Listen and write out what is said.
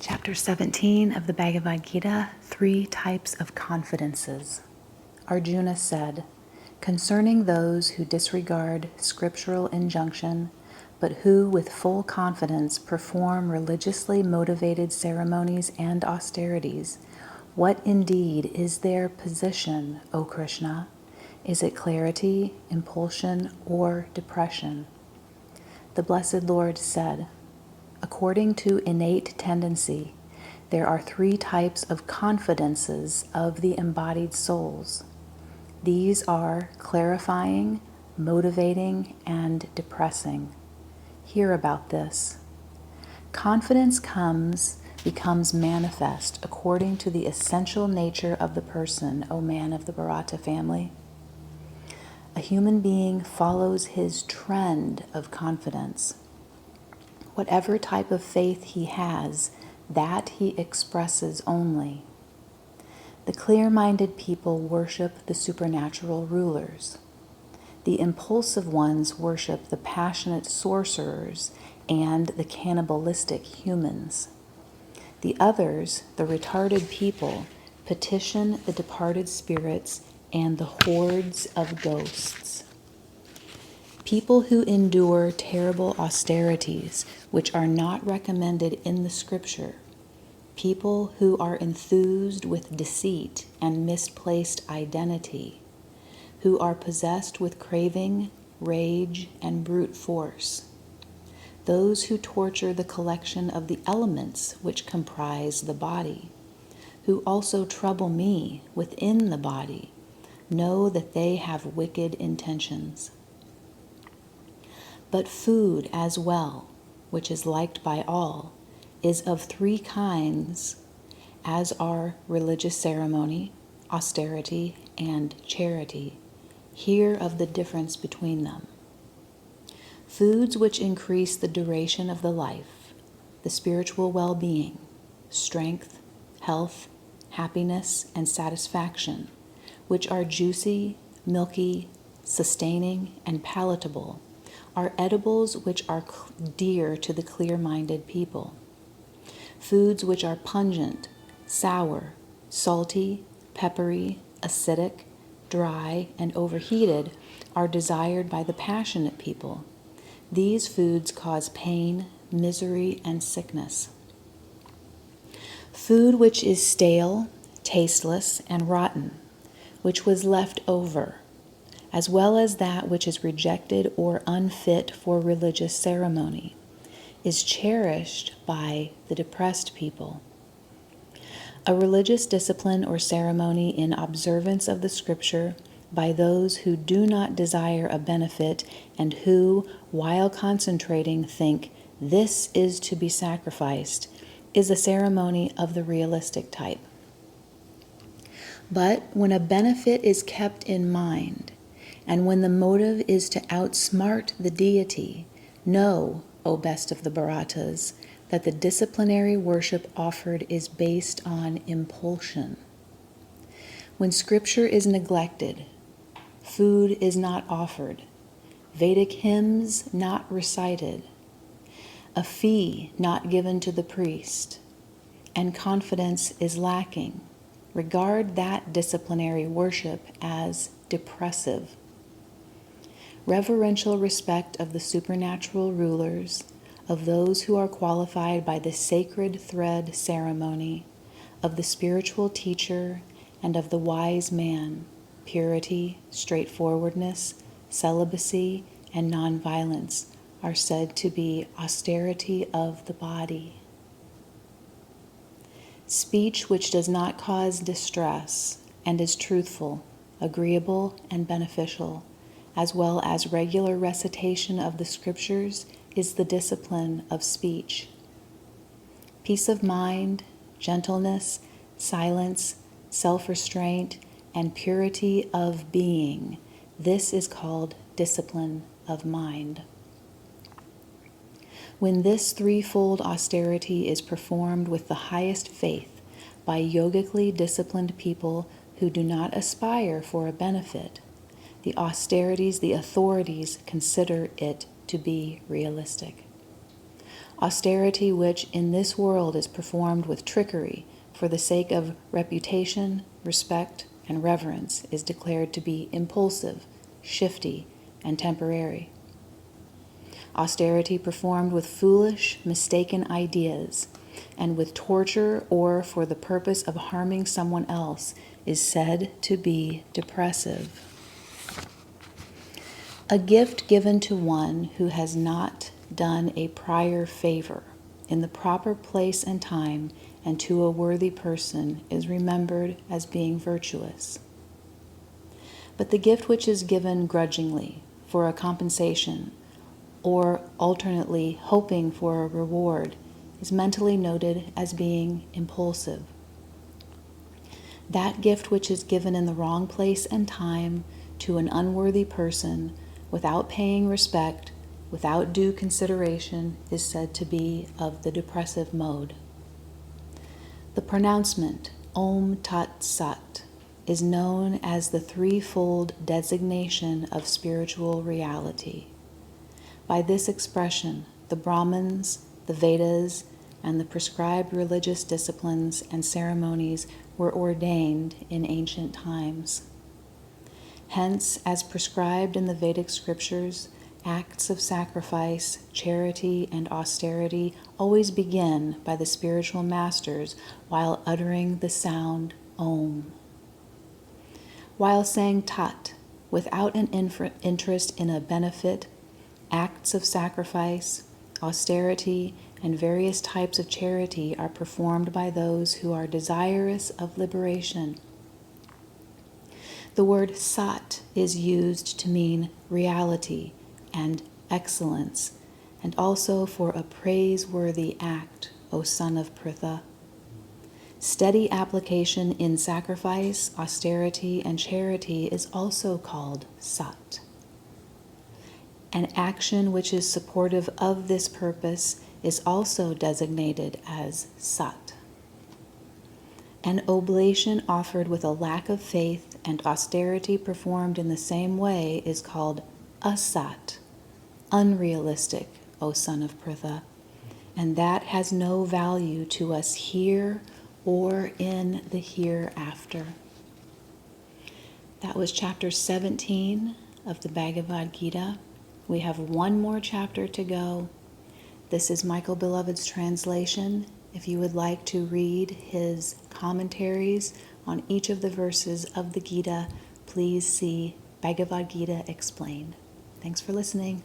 Chapter 17 of the Bhagavad Gita, 3 Types of Confidences. Arjuna said, concerning those who disregard scriptural injunction, but who with full confidence perform religiously motivated ceremonies and austerities, what indeed is their position, O Krishna? Is it clarity, impulsion, or depression? The Blessed Lord said, according to innate tendency, there are 3 types of confidences of the embodied souls. These are clarifying, motivating, and depressing. Hear about this. Confidence becomes manifest according to the essential nature of the person, O man of the Bharata family. A human being follows his trend of confidence. Whatever type of faith he has, that he expresses only. The clear-minded people worship the supernatural rulers. The impulsive ones worship the passionate sorcerers and the cannibalistic humans. The others, the retarded people, petition the departed spirits and the hordes of ghosts. People who endure terrible austerities, which are not recommended in the scripture, people who are enthused with deceit and misplaced identity, who are possessed with craving, rage, and brute force, those who torture the collection of the elements which comprise the body, who also trouble me within the body, know that they have wicked intentions. But food as well, which is liked by all, is of 3 kinds, as are religious ceremony, austerity, and charity. Hear of the difference between them. Foods which increase the duration of the life, the spiritual well-being, strength, health, happiness, and satisfaction, which are juicy, milky, sustaining, and palatable, are edibles which are dear to the clear-minded people. Foods which are pungent, sour, salty, peppery, acidic, dry, and overheated are desired by the passionate people. These foods cause pain, misery, and sickness. Food which is stale, tasteless, and rotten, which was left over, as well as that which is rejected or unfit for religious ceremony, is cherished by the depressed people. A religious discipline or ceremony in observance of the scripture by those who do not desire a benefit and who, while concentrating, think, this is to be sacrificed, is a ceremony of the realistic type. But when a benefit is kept in mind, and when the motive is to outsmart the deity, know, O best of the Bharatas, that the disciplinary worship offered is based on impulsion. When scripture is neglected, food is not offered, Vedic hymns not recited, a fee not given to the priest, and confidence is lacking, regard that disciplinary worship as depressive. Reverential respect of the supernatural rulers, of those who are qualified by the sacred thread ceremony, of the spiritual teacher, and of the wise man, purity, straightforwardness, celibacy, and nonviolence are said to be austerity of the body. Speech which does not cause distress and is truthful, agreeable, and beneficial, as well as regular recitation of the scriptures, is the discipline of speech. Peace of mind, gentleness, silence, self-restraint, and purity of being, this is called discipline of mind. When this 3-fold austerity is performed with the highest faith by yogically disciplined people who do not aspire for a benefit, the authorities consider it to be realistic. Austerity which in this world is performed with trickery for the sake of reputation, respect, and reverence is declared to be impulsive, shifty, and temporary. Austerity performed with foolish, mistaken ideas and with torture or for the purpose of harming someone else is said to be depressive. A gift given to one who has not done a prior favor in the proper place and time and to a worthy person is remembered as being virtuous. But the gift which is given grudgingly for a compensation or alternately hoping for a reward is mentally noted as being impulsive. That gift which is given in the wrong place and time to an unworthy person without paying respect, without due consideration, is said to be of the depressive mode. The pronouncement Om Tat Sat is known as the threefold designation of spiritual reality. By this expression, the Brahmins, the Vedas, and the prescribed religious disciplines and ceremonies were ordained in ancient times. Hence, as prescribed in the Vedic scriptures, acts of sacrifice, charity, and austerity always begin by the spiritual masters while uttering the sound Om. While saying Tat, without an interest in a benefit, acts of sacrifice, austerity, and various types of charity are performed by those who are desirous of liberation. The word Sat is used to mean reality and excellence, and also for a praiseworthy act, O son of Pritha. Steady application in sacrifice, austerity, and charity is also called Sat. An action which is supportive of this purpose is also designated as Sat. An oblation offered with a lack of faith and austerity performed in the same way is called Asat, unrealistic, O son of Pritha, and that has no value to us here or in the hereafter. That was chapter 17 of the Bhagavad Gita. We have one more chapter to go. This is Michael Beloved's translation. If you would like to read his commentaries on each of the verses of the Gita, please see Bhagavad Gita Explained. Thanks for listening.